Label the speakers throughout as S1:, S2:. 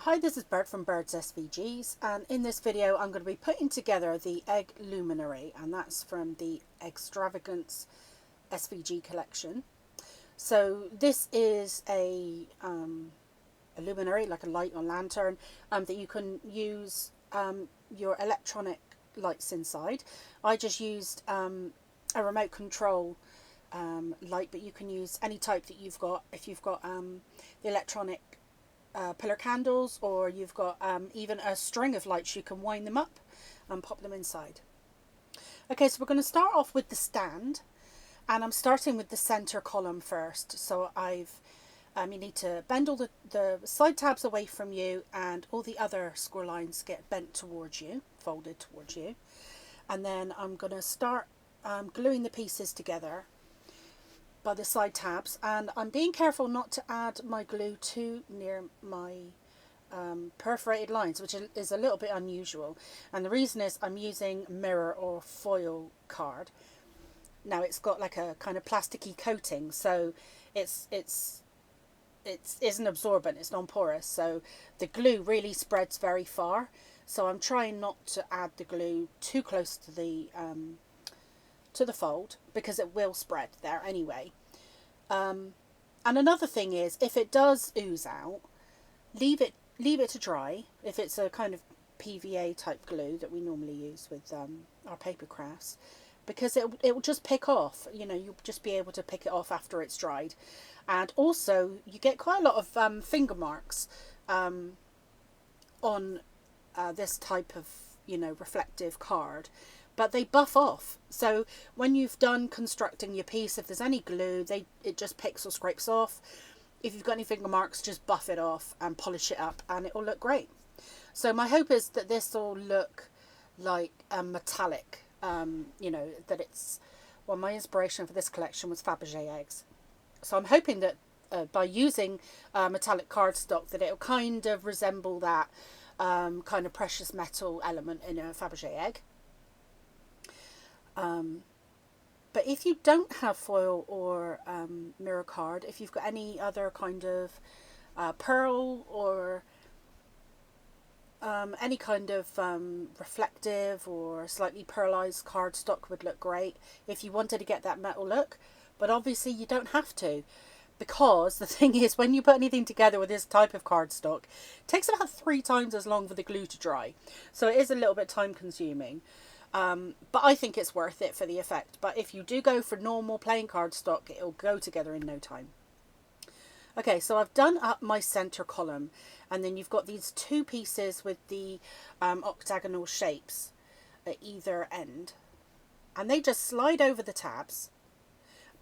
S1: Hi, this is Bert from Birds SVGs, and in this video I'm going to be putting together the Egg Luminary, and that's from the Eggstravagance SVG collection. So this is a luminary, like a light or lantern, that you can use your electronic lights inside. I just used a remote control light, but you can use any type that you've got. If you've got the electronic pillar candles, or you've got even a string of lights, you can wind them up and pop them inside. Okay, so we're going to start off with the stand, and I'm starting with the center column first. So you need to bend all the side tabs away from you, and all the other score lines get bent towards you, folded towards you. And then I'm going to start gluing the pieces together by the side tabs, and I'm being careful not to add my glue too near my perforated lines, which is a little bit unusual, and the reason is I'm using mirror or foil card. Now it's got like a kind of plasticky coating, so it isn't absorbent, it's non-porous, so the glue really spreads very far. So I'm trying not to add the glue too close to the fold, because it will spread there anyway. And another thing is, if it does ooze out, leave it to dry. If it's a kind of PVA type glue that we normally use with our paper crafts, because it will just pick off. You'll just be able to pick it off after it's dried. And also you get quite a lot of finger marks on this type of reflective card, but they buff off. So when you've done constructing your piece, if there's any glue, it just picks or scrapes off. If you've got any finger marks, just buff it off and polish it up, and it will look great. So my hope is that this will look like a metallic, that it's, well, my inspiration for this collection was Fabergé eggs. So I'm hoping that by using metallic cardstock, that it'll kind of resemble that kind of precious metal element in a Fabergé egg. But if you don't have foil or mirror card, if you've got any other kind of pearl or any kind of reflective or slightly pearlized cardstock would look great if you wanted to get that metal look. But obviously you don't have to, because the thing is, when you put anything together with this type of cardstock, it takes about 3 times as long for the glue to dry. So it is a little bit time consuming. But I think it's worth it for the effect. But if you do go for normal plain cardstock, it'll go together in no time. Okay, so I've done up my center column, and then you've got these 2 pieces with the octagonal shapes at either end, and they just slide over the tabs,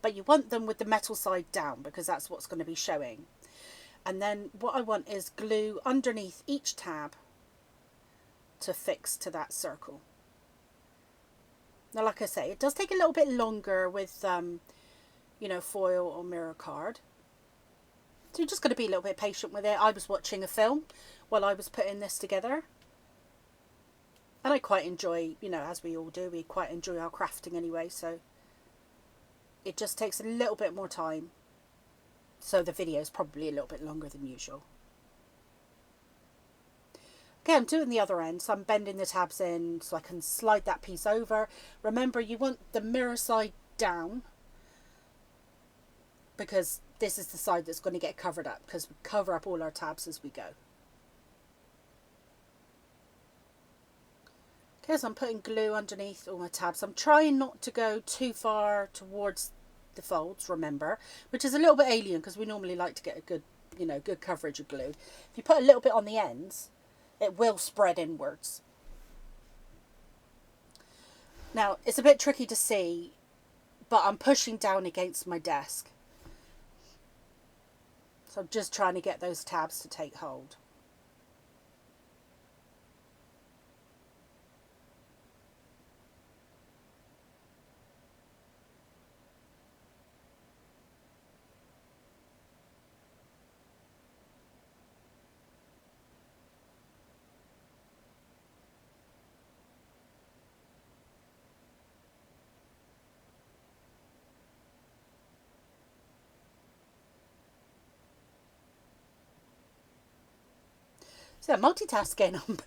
S1: but you want them with the metal side down, because that's what's going to be showing. And then what I want is glue underneath each tab to fix to that circle. Now, like I say, it does take a little bit longer with, foil or mirror card. So you're just going to be a little bit patient with it. I was watching a film while I was putting this together. And I quite enjoy, as we all do, we quite enjoy our crafting anyway. So it just takes a little bit more time. So the video is probably a little bit longer than usual. Okay, I'm doing the other end, so I'm bending the tabs in so I can slide that piece over. Remember, you want the mirror side down, because this is the side that's going to get covered up, because we cover up all our tabs as we go. Okay, so I'm putting glue underneath all my tabs. I'm trying not to go too far towards the folds, remember, which is a little bit alien, because we normally like to get a good, good coverage of glue. If you put a little bit on the ends, it will spread inwards. Now, it's a bit tricky to see, but I'm pushing down against my desk. So I'm just trying to get those tabs to take hold. So yeah, multitasking. I'm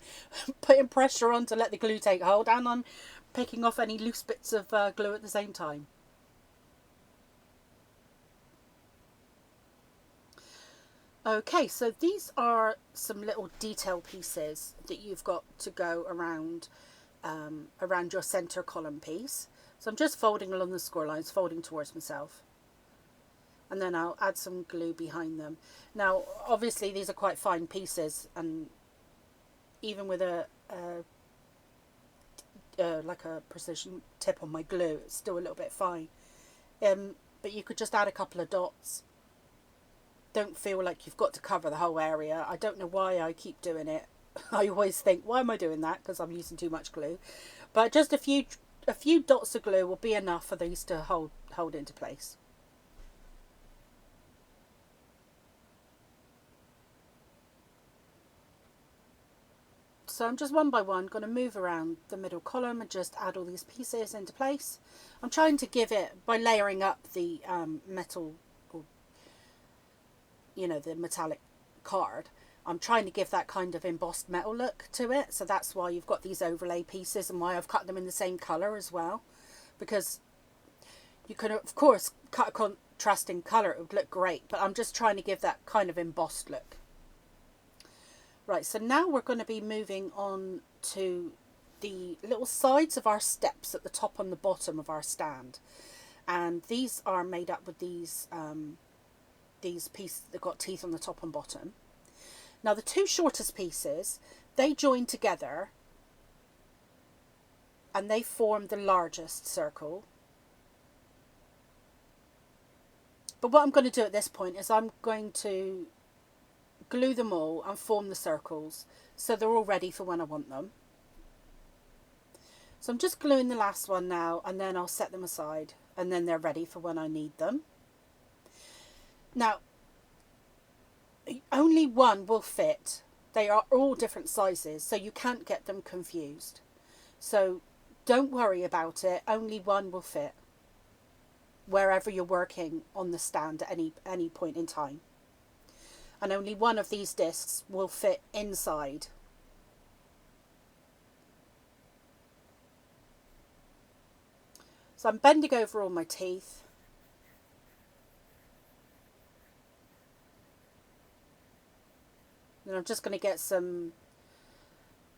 S1: putting pressure on to let the glue take hold, and I'm picking off any loose bits of glue at the same time. Okay, so these are some little detail pieces that you've got to go around around your center column piece. So I'm just folding along the score lines, folding towards myself. And then I'll add some glue behind them. Now, obviously these are quite fine pieces, and even with like a precision tip on my glue, it's still a little bit fine. But you could just add a couple of dots. Don't feel like you've got to cover the whole area. I don't know why I keep doing it. I always think, why am I doing that? Because I'm using too much glue. But just a few dots of glue will be enough for these to hold into place. So I'm just one by one going to move around the middle column and just add all these pieces into place. I'm trying to give it, by layering up the metal, or the metallic card, I'm trying to give that kind of embossed metal look to it. So that's why you've got these overlay pieces, and why I've cut them in the same colour as well. Because you can, of course, cut a contrasting colour, it would look great, but I'm just trying to give that kind of embossed look. Right, so now we're going to be moving on to the little sides of our steps at the top and the bottom of our stand. And these are made up with these pieces that got teeth on the top and bottom. Now the two shortest pieces, they join together and they form the largest circle. But what I'm going to do at this point is I'm going to glue them all and form the circles so they're all ready for when I want them. So I'm just gluing the last one now, and then I'll set them aside, and then they're ready for when I need them. Now, only one will fit. They are all different sizes, so you can't get them confused. So don't worry about it, only one will fit wherever you're working on the stand at any point in time. And only one of these discs will fit inside. So I'm bending over all my teeth. And I'm just going to get some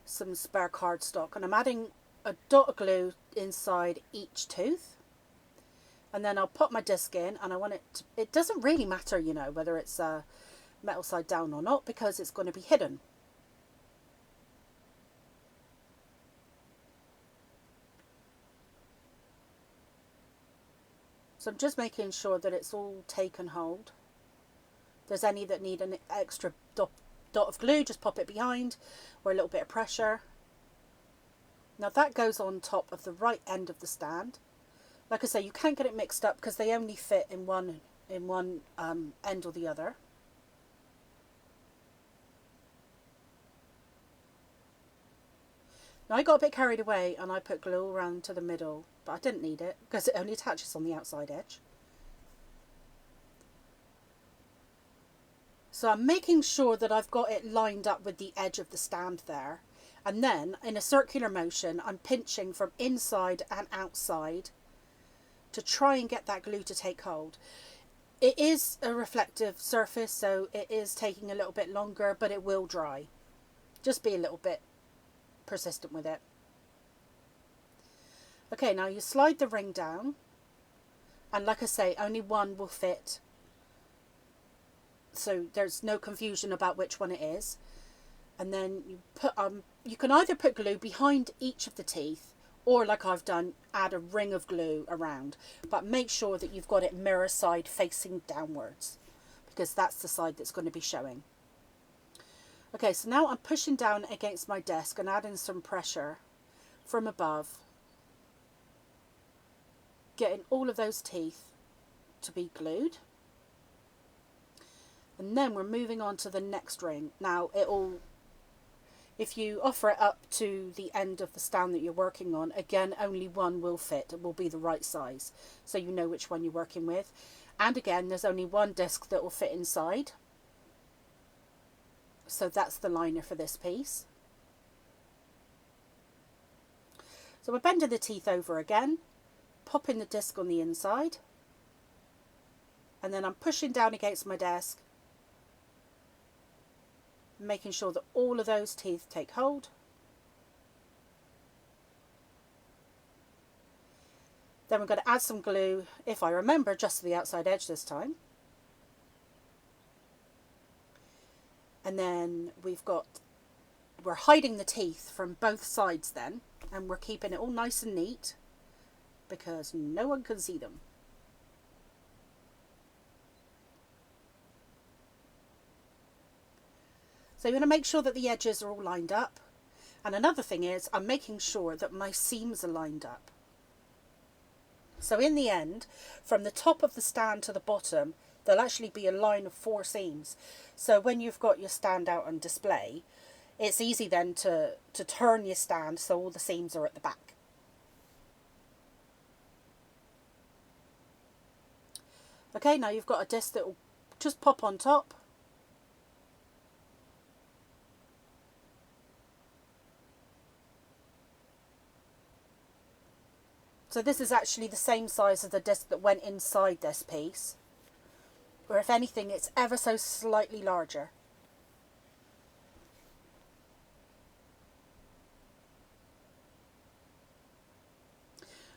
S1: spare cardstock, and I'm adding a dot of glue inside each tooth. And then I'll put my disc in, and I want it doesn't really matter, whether it's metal side down or not, because it's going to be hidden. So I'm just making sure that it's all taken hold. If there's any that need an extra dot of glue, just pop it behind, or a little bit of pressure. Now that goes on top of the right end of the stand. Like I say, you can't get it mixed up because they only fit in one end or the other. Now I got a bit carried away and I put glue around to the middle, but I didn't need it because it only attaches on the outside edge. So I'm making sure that I've got it lined up with the edge of the stand there. And then in a circular motion, I'm pinching from inside and outside to try and get that glue to take hold. It is a reflective surface, so it is taking a little bit longer, but it will dry. Just be a little bit persistent with it. Okay, now you slide the ring down, and like I say, only one will fit, so there's no confusion about which one it is. And then you put you can either put glue behind each of the teeth, or like I've done, add a ring of glue around, but make sure that you've got it mirror side facing downwards, because that's the side that's going to be showing. Okay, so now I'm pushing down against my desk and adding some pressure from above, getting all of those teeth to be glued. And then we're moving on to the next ring. Now if you offer it up to the end of the stand that you're working on, again, only one will fit. It will be the right size, so you know which one you're working with. And again, there's only one disc that will fit inside. So that's the liner for this piece. So we're bending the teeth over again, popping the disc on the inside, and then I'm pushing down against my desk, making sure that all of those teeth take hold. Then we're going to add some glue, if I remember, just to the outside edge this time. And then we're hiding the teeth from both sides then, and we're keeping it all nice and neat because no one can see them. So you want to make sure that the edges are all lined up. And another thing is I'm making sure that my seams are lined up. So in the end, from the top of the stand to the bottom, there'll actually be a line of 4 seams. So when you've got your stand out on display, it's easy then to turn your stand so all the seams are at the back. Okay, now you've got a disc that will just pop on top. So this is actually the same size as the disc that went inside this piece. Or if anything, it's ever so slightly larger.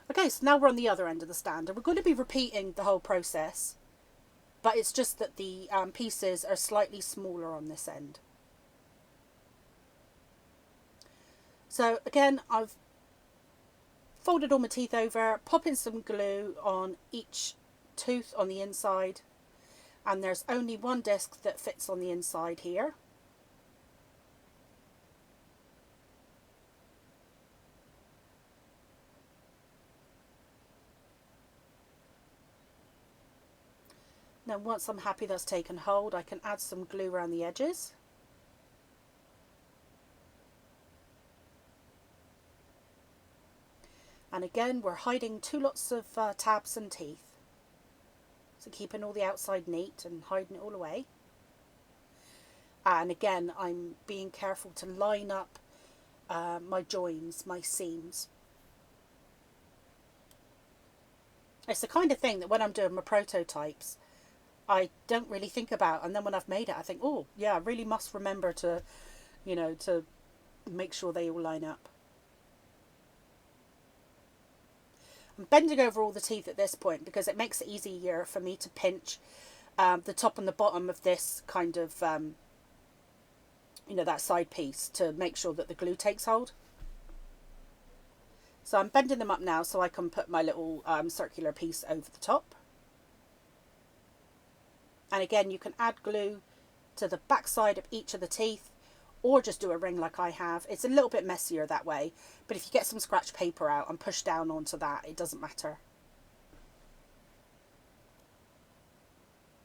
S1: Okay, so now we're on the other end of the stand, and we're going to be repeating the whole process, but it's just that the pieces are slightly smaller on this end. So again, I've folded all my teeth over, popping some glue on each tooth on the inside, and there's only one disc that fits on the inside here. Now once I'm happy that's taken hold, I can add some glue around the edges. And again, we're hiding 2 lots of tabs and teeth. So keeping all the outside neat and hiding it all away. And again, I'm being careful to line up my joins, my seams. It's the kind of thing that when I'm doing my prototypes, I don't really think about. And then when I've made it, I think, oh, yeah, I really must remember to, to make sure they all line up. I'm bending over all the teeth at this point because it makes it easier for me to pinch the top and the bottom of this kind of, that side piece to make sure that the glue takes hold. So I'm bending them up now so I can put my little circular piece over the top. And again, you can add glue to the back side of each of the teeth, or just do a ring like I have. It's a little bit messier that way, but if you get some scratch paper out and push down onto that, it doesn't matter.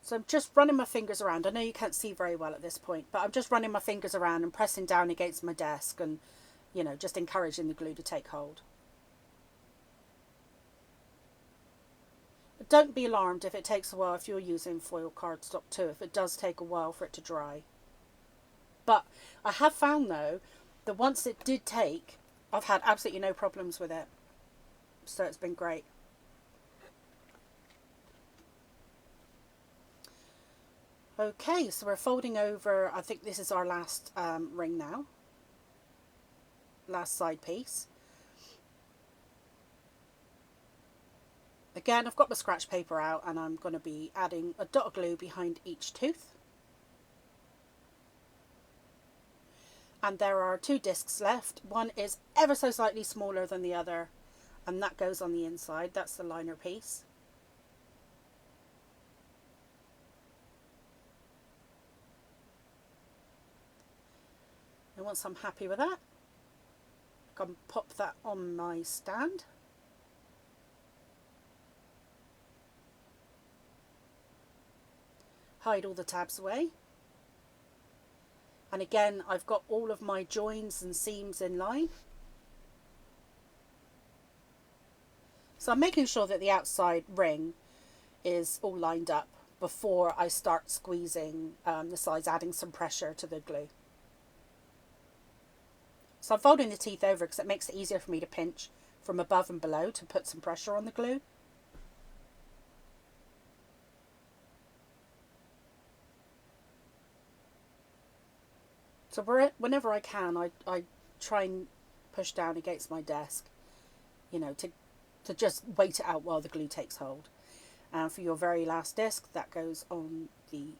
S1: So I'm just running my fingers around. I know you can't see very well at this point, but I'm just running my fingers around and pressing down against my desk and, just encouraging the glue to take hold. But don't be alarmed if it takes a while if you're using foil cardstock too, if it does take a while for it to dry. But I have found though that once it did take, I've had absolutely no problems with it. So it's been great. Okay, so we're folding over, I think this is our last ring now. Last side piece. Again, I've got my scratch paper out and I'm going to be adding a dot of glue behind each tooth. And there are 2 discs left. One is ever so slightly smaller than the other, and that goes on the inside. That's the liner piece. And once I'm happy with that, I can pop that on my stand. Hide all the tabs away. And again, I've got all of my joins and seams in line. So I'm making sure that the outside ring is all lined up before I start squeezing the sides, adding some pressure to the glue. So I'm folding the teeth over because it makes it easier for me to pinch from above and below to put some pressure on the glue. So whenever I can, I try and push down against my desk, you know, to just wait it out while the glue takes hold. And for your very last disc, that goes on the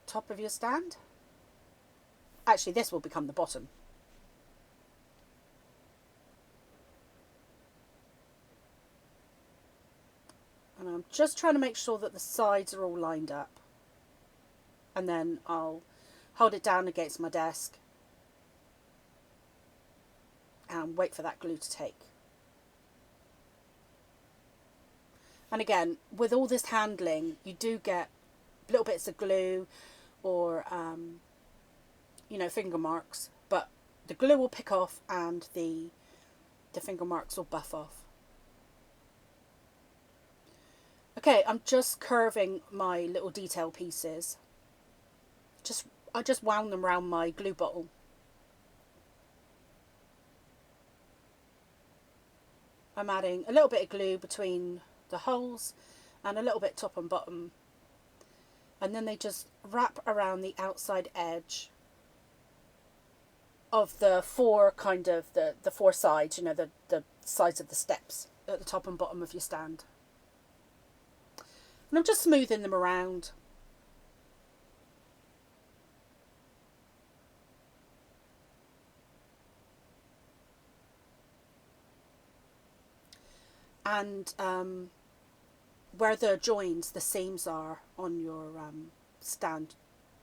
S1: top of your stand. Actually, this will become the bottom. And I'm just trying to make sure that the sides are all lined up. And then I'll hold it down against my desk and wait for that glue to take. And again, with all this handling, you do get little bits of glue or, you know, finger marks, but the glue will pick off and the finger marks will buff off. Okay, I'm just curving my little detail pieces. I just wound them around my glue bottle. I'm adding a little bit of glue between the holes and a little bit top and bottom, and then they just wrap around the outside edge of the four the four sides, you know, the sides of the steps at the top and bottom of your stand. And I'm just smoothing them around. And where the joins, the seams are on your stand,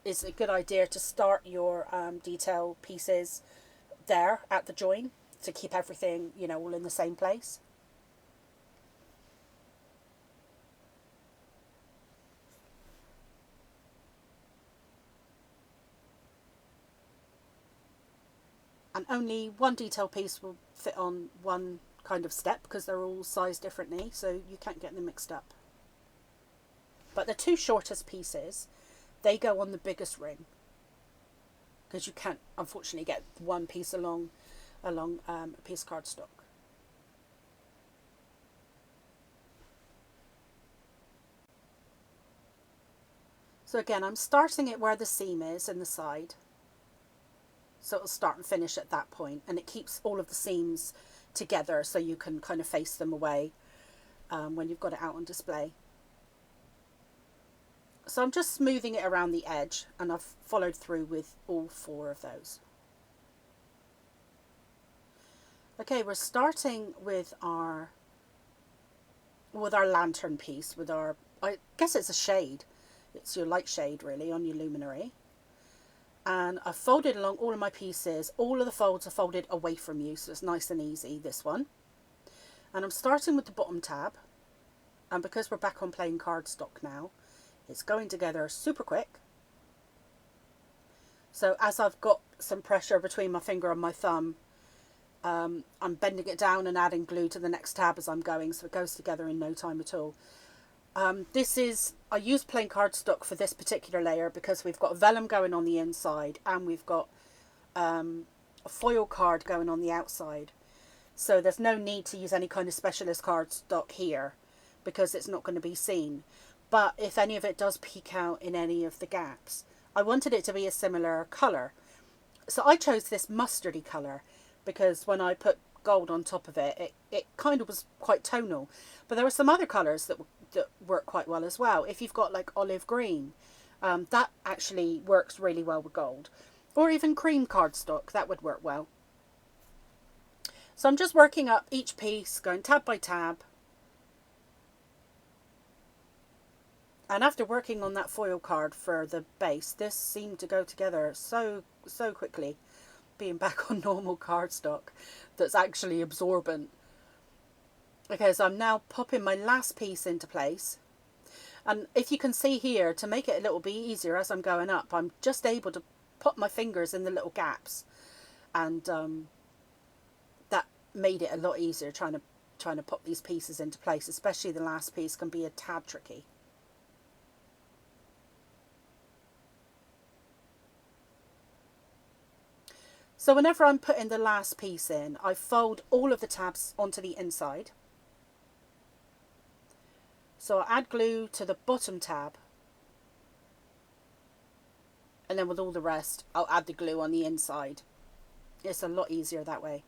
S1: is a good idea to start your detail pieces there at the join to keep everything, you know, all in the same place. And only one detail piece will fit on one kind of step because they're all sized differently, so you can't get them mixed up. But the two shortest pieces, they go on the biggest ring because you can't unfortunately get one piece along a piece of cardstock. So again, I'm starting it where the seam is in the side, so it'll start and finish at that point, and it keeps all of the seams together so you can kind of face them away when you've got it out on display. So I'm just smoothing it around the edge, and I've followed through with all four of those. Okay, we're starting with our lantern piece, with our, I guess it's a shade, it's your light shade really on your luminary. And I've folded along all of my pieces. All of the folds are folded away from you, so it's nice and easy, this one. And I'm starting with the bottom tab, and because we're back on plain cardstock now, it's going together super quick. So as I've got some pressure between my finger and my thumb, I'm bending it down and adding glue to the next tab as I'm going, so it goes together in no time at all. I use plain cardstock for this particular layer because we've got vellum going on the inside and we've got a foil card going on the outside. So there's no need to use any kind of specialist cardstock here because it's not going to be seen. But if any of it does peek out in any of the gaps, I wanted it to be a similar colour. So I chose this mustardy colour because when I put gold on top of it, it kind of was quite tonal. But there were some other colours that work quite well as well. If you've got like olive green, that actually works really well with gold. Or even cream cardstock, that would work well. So I'm just working up each piece, going tab by tab. And after working on that foil card for the base, this seemed to go together so quickly, being back on normal cardstock that's actually absorbent. Okay, so I'm now popping my last piece into place. And if you can see here, to make it a little bit easier as I'm going up, I'm just able to pop my fingers in the little gaps. And that made it a lot easier trying to pop these pieces into place, especially the last piece can be a tad tricky. So whenever I'm putting the last piece in, I fold all of the tabs onto the inside. So I'll add glue to the bottom tab, and then with all the rest, I'll add the glue on the inside. It's a lot easier that way.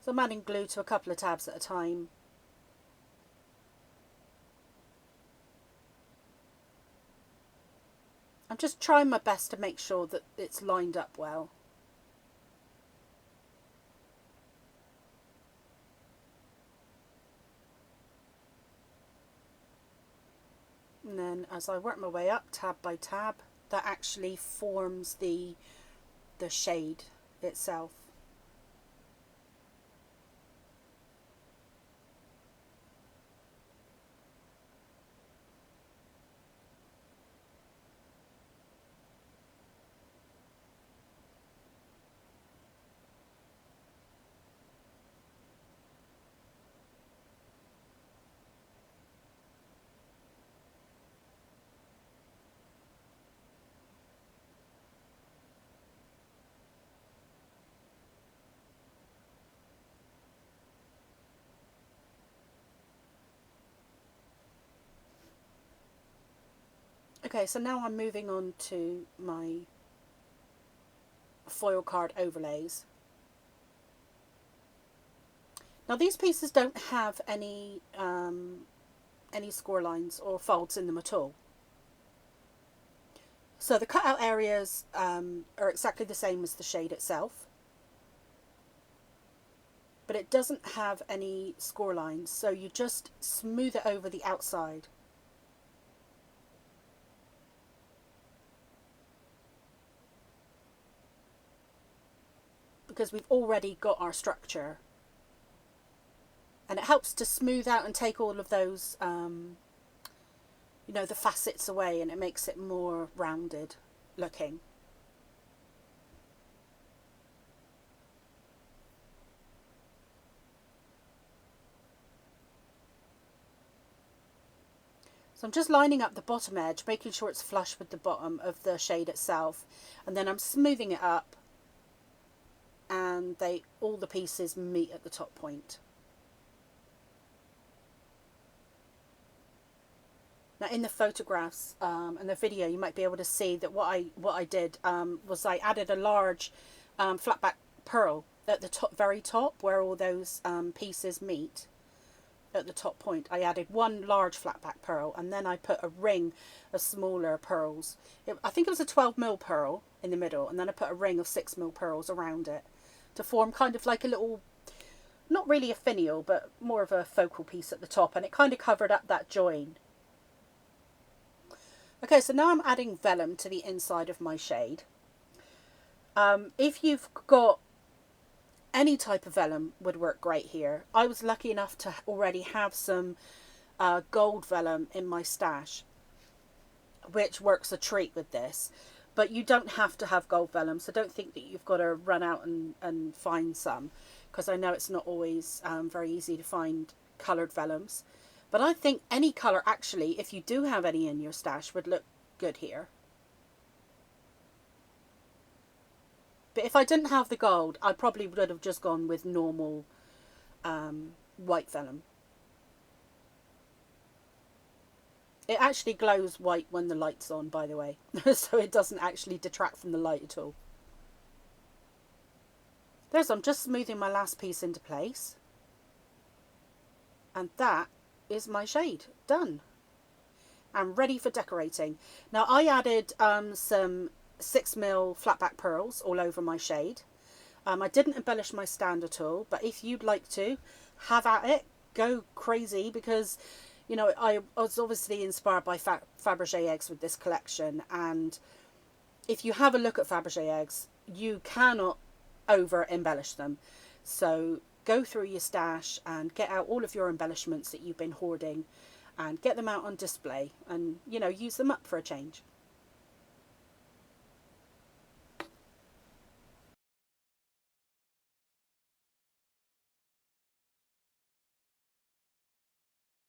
S1: So I'm adding glue to a couple of tabs at a time. I'm just trying my best to make sure that it's lined up well. And then as I work my way up tab by tab, that actually forms the shade itself. Okay, so now I'm moving on to my foil card overlays. Now these pieces don't have any score lines or folds in them at all. So the cutout areas are exactly the same as the shade itself, but it doesn't have any score lines, so you just smooth it over the outside. Because we've already got our structure. And it helps to smooth out and take all of those, you know, the facets away, and it makes it more rounded looking. So I'm just lining up the bottom edge, making sure it's flush with the bottom of the shade itself. And then I'm smoothing it up, and all the pieces meet at the top point. Now in the photographs and the video, you might be able to see that what I did was I added a large flat back pearl at the top, very top, where all those pieces meet. At the top point, I added one large flat back pearl, and then I put a ring of smaller pearls. I think it was a 12mm pearl in the middle, and then I put a ring of 6mm pearls around it to form kind of like a little, not really a finial, but more of a focal piece at the top, and it kind of covered up that join. Okay, so now I'm adding vellum to the inside of my shade. If you've got any type of vellum, would work great here. I was lucky enough to already have some gold vellum in my stash, which works a treat with this. But you don't have to have gold vellum, so don't think that you've got to run out and find some, because I know it's not always very easy to find coloured vellums. But I think any colour, actually, if you do have any in your stash, would look good here. But if I didn't have the gold, I probably would have just gone with normal white vellum. It actually glows white when the light's on, by the way. So it doesn't actually detract from the light at all. So I'm just smoothing my last piece into place. And that is my shade done. I'm ready for decorating. Now I added some 6mm flat back pearls all over my shade. I didn't embellish my stand at all, but if you'd like to, have at it, go crazy, because you know I was obviously inspired by Fabergé eggs with this collection, and if you have a look at Fabergé eggs, you cannot over embellish them. So go through your stash and get out all of your embellishments that you've been hoarding and get them out on display, and you know, use them up for a change.